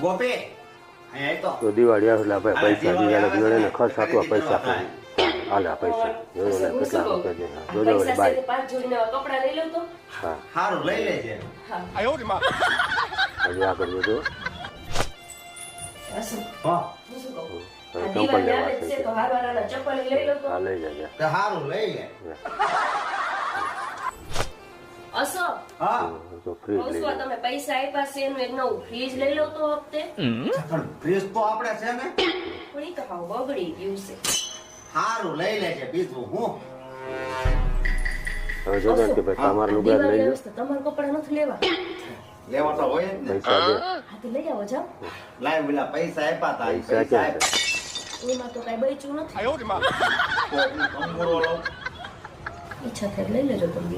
ગોપી અહીં તો તો દિવાળી આવે એટલે આપણે પૈસા દિવાળી ને ખર્ચ આપવા પૈસા હાલે પૈસા જોજો ને કેટલા રૂપિયા છે જોજો ને પૈસા બાય છે 5 જોડીના કપડા લઈ લો તો હા સારું લઈ લેજે હજી આગળ જોજો અસુ હા હું શું કહું હવે આ ચંપલ દિવાળી લેવા આવે છે છે તો હારવાના ચપ્પલ લઈ લો તો હા લઈ જજે તો સારું લઈ લે અસો હા તો ફ્રીજ લઈ કહું છું, તમે પૈસા આપ્યા છે એનું એક નવું ફ્રીજ લઈ લો તો હપ્તે પણ ફ્રીજ તો આપણે છે ને પણ ઈ તો હાવ બગડી ગયું છે સારું લઈ લેજે બીજું હું હવે જોજો ને કે ભાઈ તમારા લુગડા લઈ દિવાળી લો આવે છે તો તમારા કપડા નથી લેવા લેવા તો હોય જ ને પૈસા દે હા તો લઈ આવો જાઓ લાઈ પેલા પૈસા આપ્યા તા ઈ પૈસા પૈસા ક્યાં આપ્યા એમાં તો કઈ બચ્યું નથી તો હું કંગોરો લઉં ઈચ્છા થાય લઈ લેજો તમે